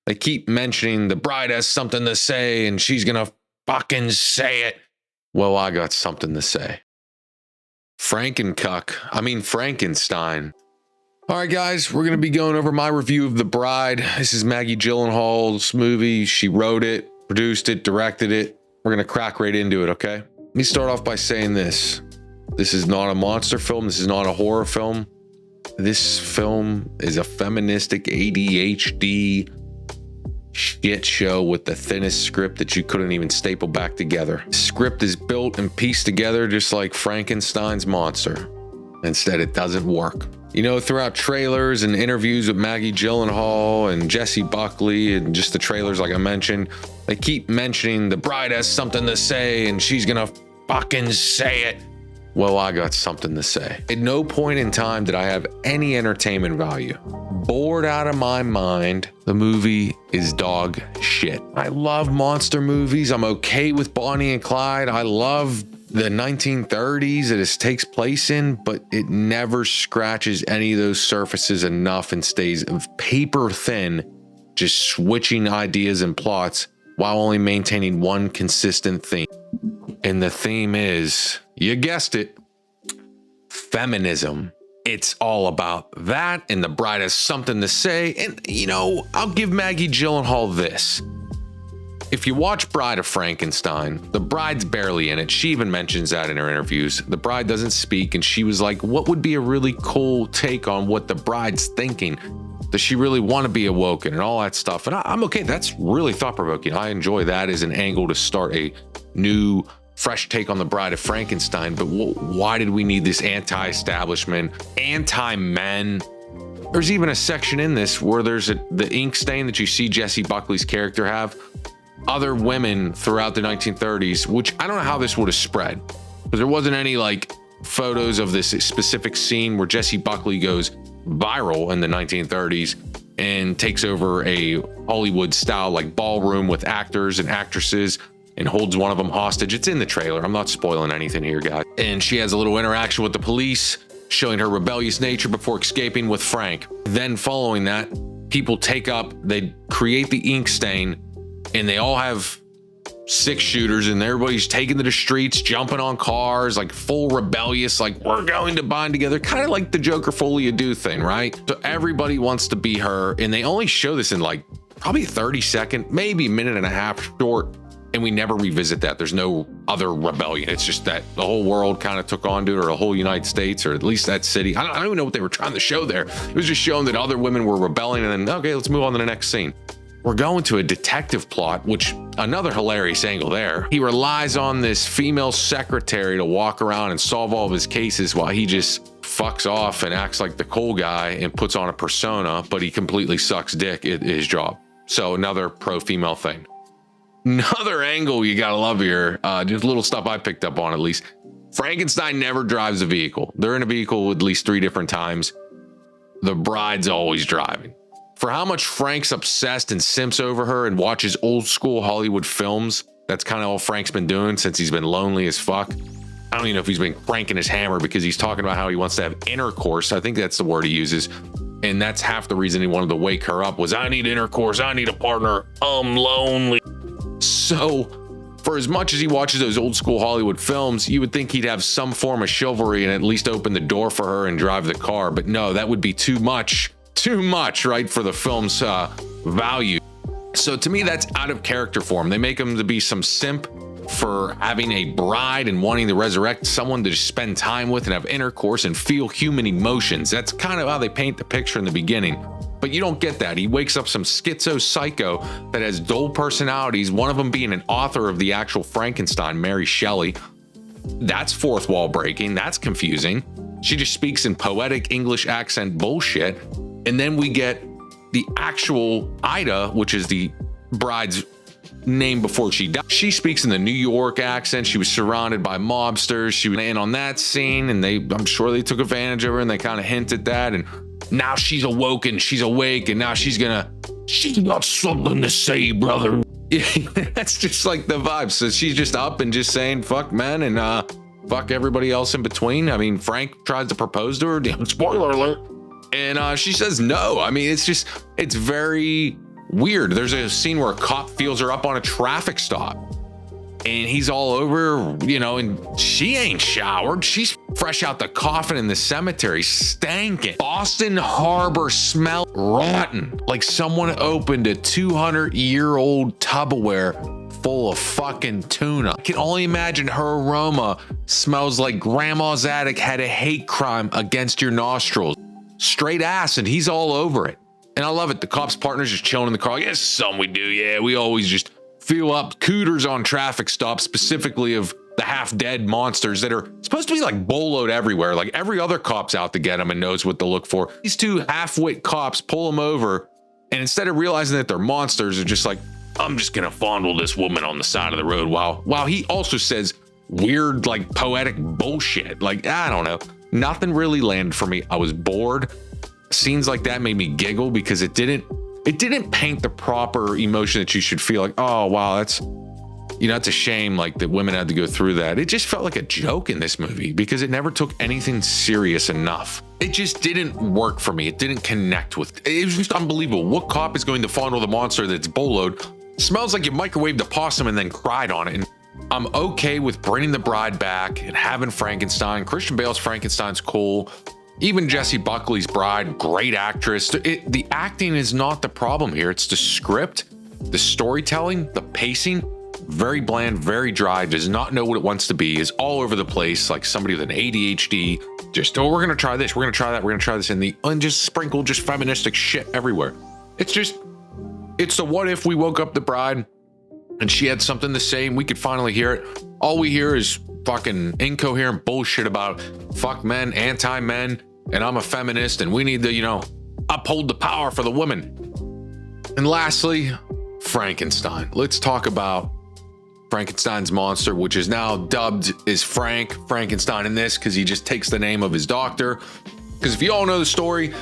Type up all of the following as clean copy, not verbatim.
They keep mentioning the bride has something to say and she's gonna fucking say it. Well, I got something to say. Frankenstein. All right, guys, we're going to be going over my review of The Bride. This is Maggie Gyllenhaal's movie. She wrote it, produced it, directed it. We're going to crack right into it, okay? Let me start off by saying this. This is not a monster film. This is not a horror film. This film is a feministic ADHD shit show with the thinnest script that you couldn't even staple back together. The script is built and pieced together just like Frankenstein's monster. Instead, it doesn't work. You know, throughout trailers and interviews with Maggie Gyllenhaal and Jessie Buckley and just the trailers like I mentioned, they keep mentioning the bride has something to say and she's gonna fucking say it. Well, I got something to say. At no point in time did I have any entertainment value. Bored out of my mind, the movie is dog shit. I love monster movies. I'm okay with Bonnie and Clyde. I love the 1930s that this takes place in, but it never scratches any of those surfaces enough and stays paper thin, just switching ideas and plots while only maintaining one consistent theme. And the theme is, you guessed it, feminism. It's all about that, and the bride has something to say. And, you know, I'll give Maggie Gyllenhaal this. If you watch Bride of Frankenstein, the bride's barely in it. She even mentions that in her interviews. The bride doesn't speak, and she was like, what would be a really cool take on what the bride's thinking? Does she really want to be awoken and all that stuff? And I'm okay. That's really thought-provoking. I enjoy that as an angle to start a new, fresh take on the Bride of Frankenstein. But why did we need this anti-establishment, anti-men? There's even a section in this where there's the ink stain that you see Jessie Buckley's character have. Other women throughout the 1930s, which I don't know how this would have spread, but there wasn't any like photos of this specific scene where Jessie Buckley goes viral in the 1930s and takes over a Hollywood style like ballroom with actors and actresses and holds one of them hostage. It's in the trailer. I'm not spoiling anything here, guys. And she has a little interaction with the police, showing her rebellious nature before escaping with Frank. Then following that, people they create the ink stain, and they all have 6-shooters, and everybody's taking to the streets, jumping on cars, like full rebellious, like we're going to bind together, kind of like the Joker Folia do thing, right? So everybody wants to be her, and they only show this in like probably 30-second, maybe a minute and a half short, and we never revisit that. There's no other rebellion. It's just that the whole world kind of took on to it, or the whole United States, or at least that city. I don't even know what they were trying to show there. It was just showing that other women were rebelling, and then, okay, let's move on to the next scene. We're going to a detective plot, which another hilarious angle there. He relies on this female secretary to walk around and solve all of his cases while he just fucks off and acts like the cool guy and puts on a persona, but he completely sucks dick at his job. So another pro-female thing. Another angle you gotta love here, just little stuff I picked up on at least. Frankenstein never drives a vehicle. They're in a vehicle at least 3 different times. The bride's always driving. For how much Frank's obsessed and simps over her and watches old school Hollywood films, that's kind of all Frank's been doing since he's been lonely as fuck. I don't even know if he's been cranking his hammer, because he's talking about how he wants to have intercourse. I think that's the word he uses. And that's half the reason he wanted to wake her up was, I need intercourse. I need a partner. I'm lonely. So for as much as he watches those old school Hollywood films, you would think he'd have some form of chivalry and at least open the door for her and drive the car. But no, that would be too much, right, for the film's value. So to me, that's out of character for him. They make him to be some simp for having a bride and wanting to resurrect someone to just spend time with and have intercourse and feel human emotions. That's kind of how they paint the picture in the beginning. But you don't get that. He wakes up some schizo psycho that has dual personalities, one of them being an author of the actual Frankenstein, Mary Shelley. That's fourth wall breaking. That's confusing. She just speaks in poetic English accent bullshit. And then we get the actual Ida, which is the bride's name before she died. She speaks in the New York accent. She was surrounded by mobsters. She was in on that scene, and I'm sure they took advantage of her, and they kind of hinted that. And now she's awoken, she's awake, and now she's got something to say, brother. That's just like the vibe. So she's just up and just saying fuck men and fuck everybody else in between. I mean, Frank tries to propose to her. Spoiler alert. And she says no. I mean, it's very weird. There's a scene where a cop feels her up on a traffic stop. And he's all over, you know, and she ain't showered. She's fresh out the coffin in the cemetery, stanking. Boston Harbor smell rotten. Like someone opened a 200-year-old Tupperware full of fucking tuna. I can only imagine her aroma smells like grandma's attic had a hate crime against your nostrils. Straight ass, and he's all over it. And I love it. The cop's partner's just chilling in the car. Like, yeah, it's something we do. Yeah, we always just feel up cooters on traffic stops, specifically of the half-dead monsters that are supposed to be like boloed everywhere. Like every other cop's out to get them and knows what to look for. These two half-wit cops pull them over, and instead of realizing that they're monsters, they're just like, I'm just gonna fondle this woman on the side of the road while he also says weird, like poetic bullshit. Like, I don't know. Nothing really landed for me. I was bored. Scenes like that made me giggle because it didn't paint the proper emotion that you should feel. Like, oh wow, that's, you know, it's a shame like that women had to go through that. It just felt like a joke in this movie because it never took anything serious enough. It just didn't work for me. It didn't connect with, it was just unbelievable. What cop is going to fondle the monster that's boloed, smells like you microwaved a possum and then cried on it? And I'm okay with bringing the bride back and having Frankenstein. Christian Bale's Frankenstein's cool. Even Jessie Buckley's bride, great actress. The acting is not the problem here. It's the script, the storytelling, the pacing. Very bland, very dry, does not know what it wants to be, is all over the place like somebody with an ADHD. Just, oh, we're gonna try this, we're gonna try that, we're gonna try this, and just sprinkle just feministic shit everywhere. It's the what if we woke up the bride and she had something to say and we could finally hear it. All we hear is fucking incoherent bullshit about fuck men, anti-men, and I'm a feminist and we need to, you know, uphold the power for the women. And lastly, Frankenstein. Let's talk about Frankenstein's monster, which is now dubbed as Frankenstein in this because he just takes the name of his doctor. Because if you all know the story,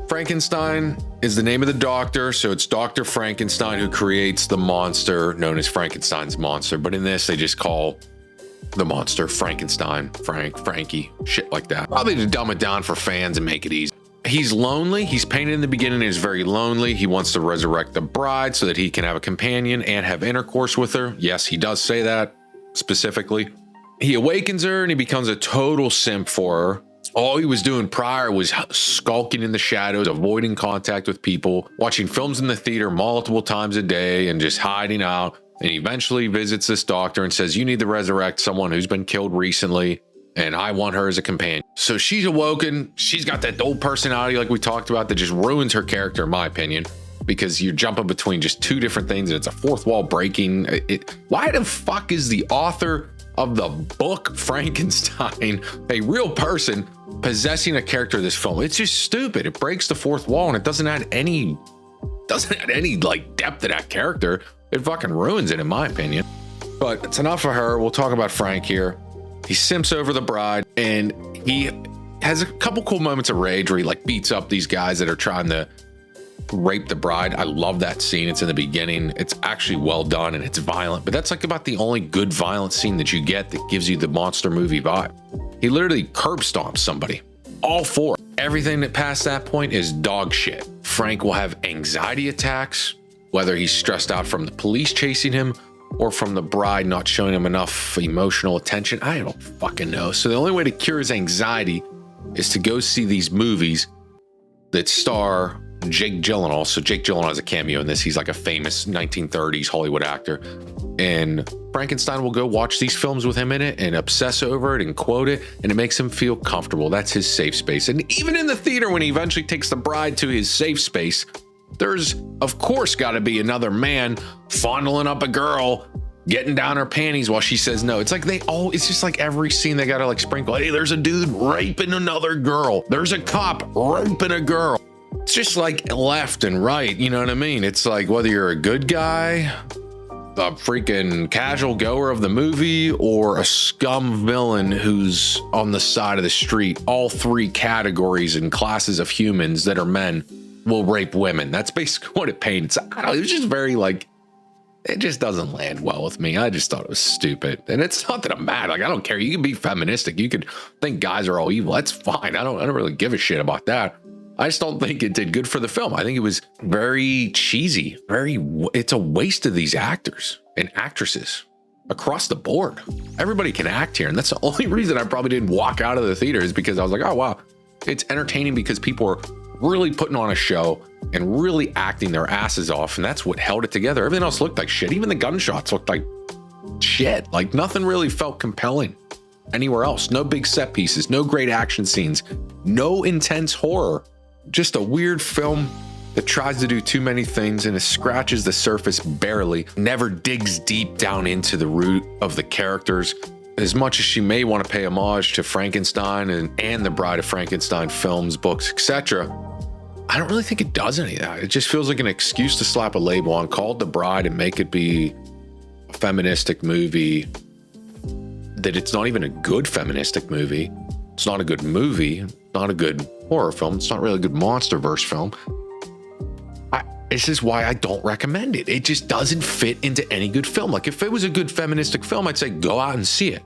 Frankenstein is the name of the doctor, so it's Dr. Frankenstein who creates the monster known as Frankenstein's monster. But in this, they just call the monster Frankenstein, Frankie, shit like that. Probably to dumb it down for fans and make it easy. He's lonely. He's painted in the beginning as very lonely. He wants to resurrect the bride so that he can have a companion and have intercourse with her. Yes, he does say that specifically. He awakens her and he becomes a total simp for her. All he was doing prior was skulking in the shadows, avoiding contact with people, watching films in the theater multiple times a day and just hiding out. And he eventually visits this doctor and says, you need to resurrect someone who's been killed recently, and I want her as a companion. So she's awoken. She's got that old personality like we talked about that just ruins her character, in my opinion, because you're jumping between just two different things and it's a fourth wall breaking. Why the fuck is the author of the book Frankenstein a real person possessing a character of this film? It's just stupid. It breaks the fourth wall and it doesn't add any like depth to that character. It fucking ruins it, in my opinion. But it's enough of her. We'll talk about Frank here. He simps over the bride and he has a couple cool moments of rage where he like beats up these guys that are trying to rape the bride. I love that scene. It's in the beginning. It's actually well done and it's violent, but that's like about the only good violent scene that you get that gives you the monster movie vibe. He literally curb stomps somebody. All four. Everything that past that point is dog shit. Frank will have anxiety attacks, whether he's stressed out from the police chasing him or from the bride not showing him enough emotional attention. I don't fucking know. So the only way to cure his anxiety is to go see these movies that star Jake Gyllenhaal. So Jake Gyllenhaal has a cameo in this. He's like a famous 1930s Hollywood actor. And Frankenstein will go watch these films with him in it and obsess over it and quote it. And it makes him feel comfortable. That's his safe space. And even in the theater, when he eventually takes the bride to his safe space, there's, of course, got to be another man fondling up a girl, getting down her panties while she says no. It's like it's just like every scene they got to like sprinkle. Hey, there's a dude raping another girl. There's a cop raping a girl. It's just like left and right. You know what I mean? It's like whether you're a good guy, a freaking casual goer of the movie, or a scum villain who's on the side of the street. All three categories and classes of humans that are men will rape women. That's basically what it paints. I don't know, it was just very like, it just doesn't land well with me. I just thought it was stupid. And it's not that I'm mad. Like, I don't care. You can be feministic. You could think guys are all evil. That's fine. I don't really give a shit about that. I just don't think it did good for the film. I think it was very cheesy. It's a waste of these actors and actresses across the board. Everybody can act here. And that's the only reason I probably didn't walk out of the theater, is because I was like, oh, wow, it's entertaining because people are really putting on a show and really acting their asses off. And that's what held it together. Everything else looked like shit. Even the gunshots looked like shit. Like nothing really felt compelling anywhere else. No big set pieces, no great action scenes, no intense horror. Just a weird film that tries to do too many things and it scratches the surface barely, never digs deep down into the root of the characters. As much as she may want to pay homage to Frankenstein and the Bride of Frankenstein films, books, etc., I don't really think it does any of that. It just feels like an excuse to slap a label on, call it The Bride, and make it be a feministic movie that it's not even a good feministic movie. It's not a good movie, not a good horror film. It's not really a good monsterverse film. This is why I don't recommend it. It just doesn't fit into any good film. Like if it was a good feministic film, I'd say go out and see it.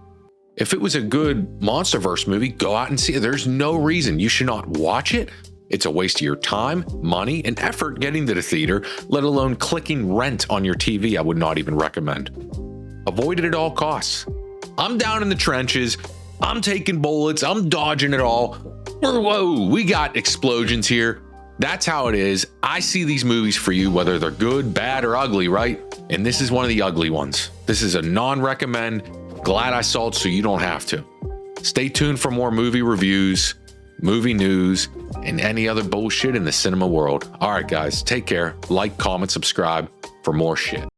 If it was a good monsterverse movie, go out and see it. There's no reason you should not watch it. It's a waste of your time, money, and effort getting to the theater, let alone clicking rent on your TV. I would not even recommend. Avoid it at all costs. I'm down in the trenches. I'm taking bullets. I'm dodging it all. Whoa, we got explosions here. That's how it is. I see these movies for you, whether they're good, bad, or ugly, right? And this is one of the ugly ones. This is a non-recommend. Glad I saw it so you don't have to. Stay tuned for more movie reviews, movie news, and any other bullshit in the cinema world. All right, guys, take care. Like, comment, subscribe for more shit.